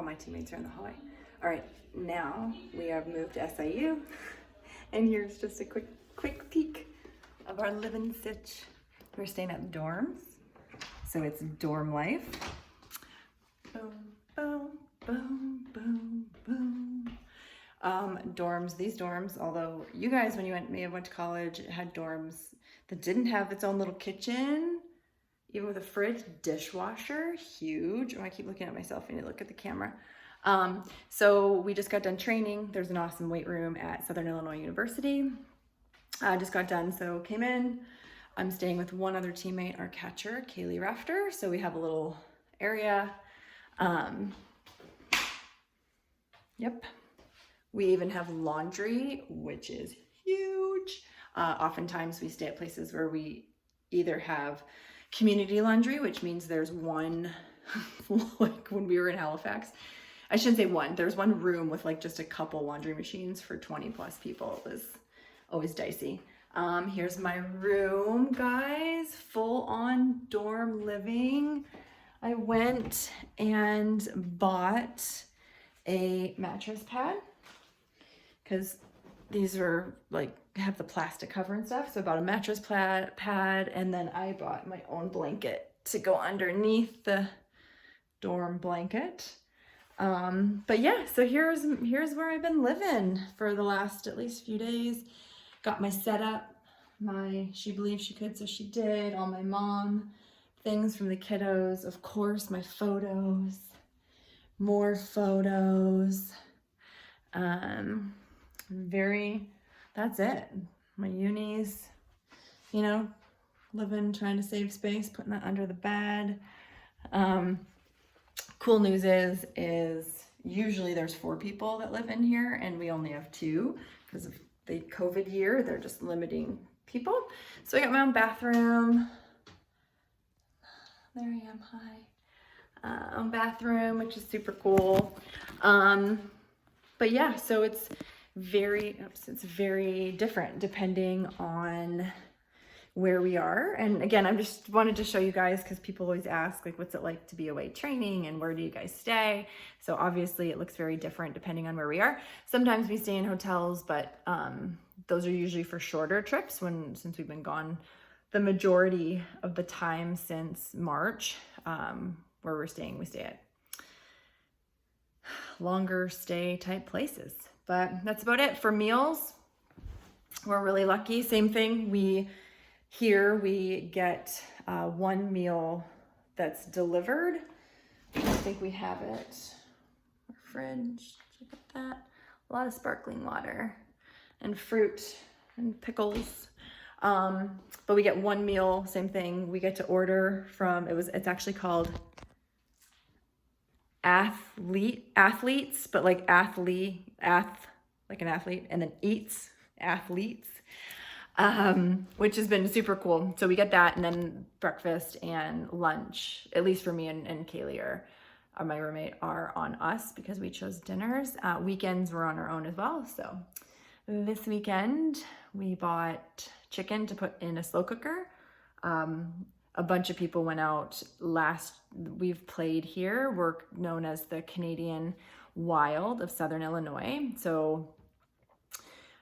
all my teammates are in the hallway. All right, now we have moved to SIU, and here's just a quick peek of our living sitch. We're staying at dorms, so it's dorm life. Boom, boom, boom, boom, boom. These dorms, although you guys, when you may have went to college, had dorms that didn't have its own little kitchen, even with a fridge, dishwasher, huge. Oh, I keep looking at myself. I need to look at the camera. So we just got done training. There's an awesome weight room at Southern Illinois University. I just got done, so came in. I'm staying with one other teammate, our catcher, Kaylee Rafter. So we have a little area. Yep. We even have laundry, which is huge. Oftentimes we stay at places where we either have community laundry, which means there's one, like when we were in Halifax, I shouldn't say one, there's one room with like just a couple laundry machines for 20 plus people. It was always dicey. Here's my room, guys, full on dorm living. I went and bought a mattress pad because these are like have the plastic cover and stuff. So I bought a mattress pad, and then I bought my own blanket to go underneath the dorm blanket. But yeah, so here's where I've been living for the last at least few days. Got my setup, she believed she could, so she did. All my mom things from the kiddos, of course, my photos, more photos. That's it. My unis, living, trying to save space, putting that under the bed. Cool news is usually there's 4 people that live in here, and we only have 2 because of the COVID year. They're just limiting people. So I got my own bathroom. There I am, hi. Own bathroom, which is super cool. But yeah, so it's very different depending on where we are. And again, I just wanted to show you guys because people always ask, like, what's it like to be away training and where do you guys stay? So obviously it looks very different depending on where we are. Sometimes we stay in hotels, but those are usually for shorter trips since we've been gone the majority of the time since March. Where we stay at longer stay type places. But that's about it. For meals, we're really lucky. Same thing. We get 1 meal that's delivered. I think we have it. Our fridge, check out that. A lot of sparkling water and fruit and pickles. But we get 1 meal, same thing. We get to order from, it's actually called athletes, but like like an athlete, and then athletes, which has been super cool. So we get that, and then breakfast and lunch, at least for me and Kaylee, my roommate, are on us because we chose dinners. Weekends we're on our own as well. So this weekend we bought chicken to put in a slow cooker. A bunch of people went out we've played here. We're known as the Canadian Wild of Southern Illinois. So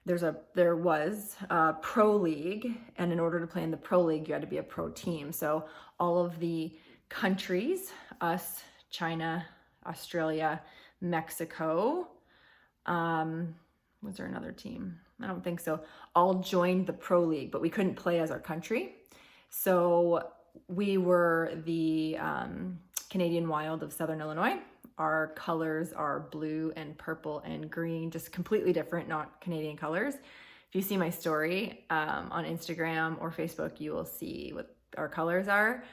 there was a pro league, and in order to play in the pro league, you had to be a pro team. So all of the countries, us, China, Australia, Mexico, was there another team? I don't think so. All joined the pro league, but we couldn't play as our country. So we were the Canadian Wild of Southern Illinois. Our colors are blue and purple and green, just completely different, not Canadian colors. If you see my story on Instagram or Facebook, you will see what our colors are.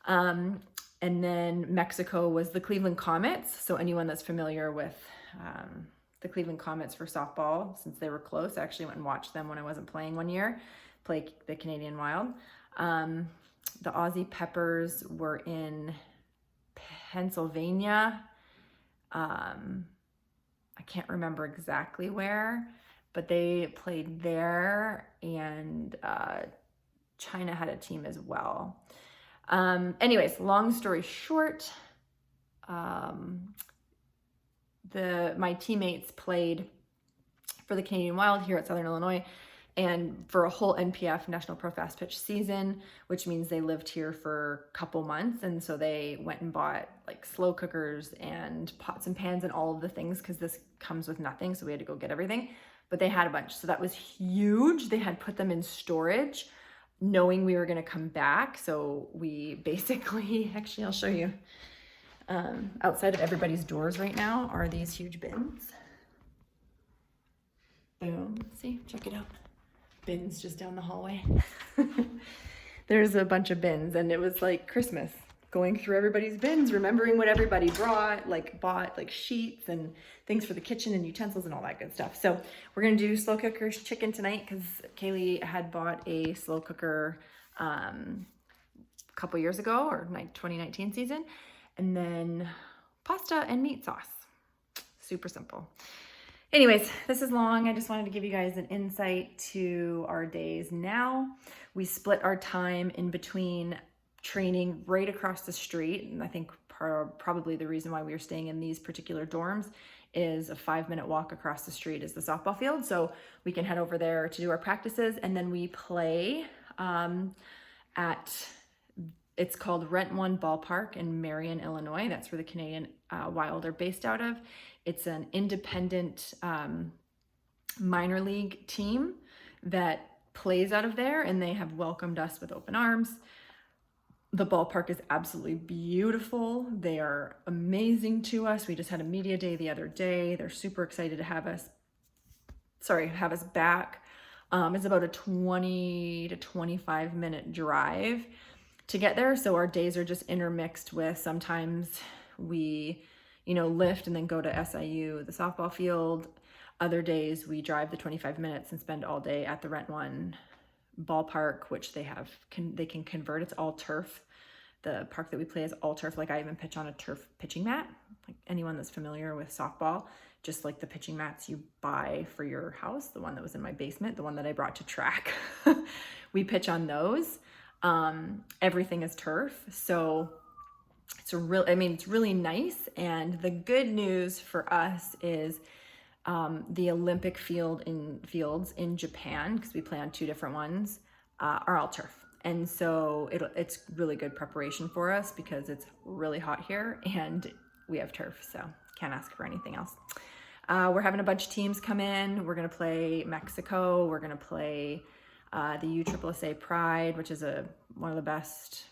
And then Mexico was the Cleveland Comets. So anyone that's familiar with the Cleveland Comets for softball, since they were close, I actually went and watched them when I wasn't playing one year, play the Canadian Wild. The Aussie Peppers were in Pennsylvania. I can't remember exactly where, but they played there, and China had a team as well. Anyways, long story short, my teammates played for the Canadian Wild here at Southern Illinois, and for a whole NPF, National Pro Fast Pitch season, which means they lived here for a couple months. And so they went and bought like slow cookers and pots and pans and all of the things, because this comes with nothing. So we had to go get everything, but they had a bunch. So that was huge. They had put them in storage knowing we were going to come back. So we basically, actually, I'll show you, outside of everybody's doors right now are these huge bins. Boom. See, check it out. Bins just down the hallway. There's a bunch of bins, and it was like Christmas, going through everybody's bins, remembering what everybody bought like sheets and things for the kitchen and utensils and all that good stuff. So we're gonna do slow cooker chicken tonight, because Kaylee had bought a slow cooker a couple years ago, or 2019 season, and then pasta and meat sauce. Super simple. Anyways, this is long. I just wanted to give you guys an insight to our days now. We split our time in between training right across the street. And I think probably the reason why we were staying in these particular dorms is a 5-minute walk across the street is the softball field. So we can head over there to do our practices. And then we play it's called Rent One Ballpark in Marion, Illinois. That's where the Canadian Wild are based out of. It's an independent minor league team that plays out of there, and they have welcomed us with open arms. The ballpark is absolutely beautiful. They are amazing to us. We just had a media day the other day. They're super excited to have us back. It's about a 20 to 25 minute drive to get there. So our days are just intermixed with, sometimes we, lift and then go to SIU, the softball field. Other days we drive the 25 minutes and spend all day at the Rent One ballpark, which they can convert. It's all turf. The park that we play is all turf. Like, I even pitch on a turf pitching mat. Like, anyone that's familiar with softball, just like the pitching mats you buy for your house, the one that was in my basement, the one that I brought to track, we pitch on those. Everything is turf. So it's really nice. And the good news for us is the Olympic fields in Japan, because we play on 2 different ones, are all turf. And so it's really good preparation for us, because it's really hot here and we have turf. So can't ask for anything else. We're having a bunch of teams come in. We're going to play Mexico. We're going to play the USSSA Pride, which is one of the best.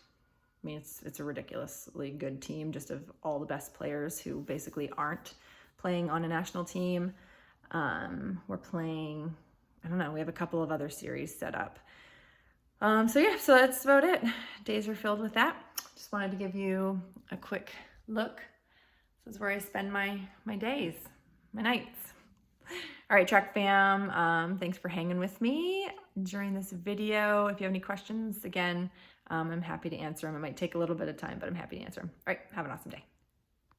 It's a ridiculously good team, just of all the best players who basically aren't playing on a national team. We're playing, we have a couple of other series set up. So that's about it. Days are filled with that. Just wanted to give you a quick look. This is where I spend my days, my nights. All right, Track fam, thanks for hanging with me during this video. If you have any questions, again, I'm happy to answer them. It might take a little bit of time, but I'm happy to answer them. All right, have an awesome day.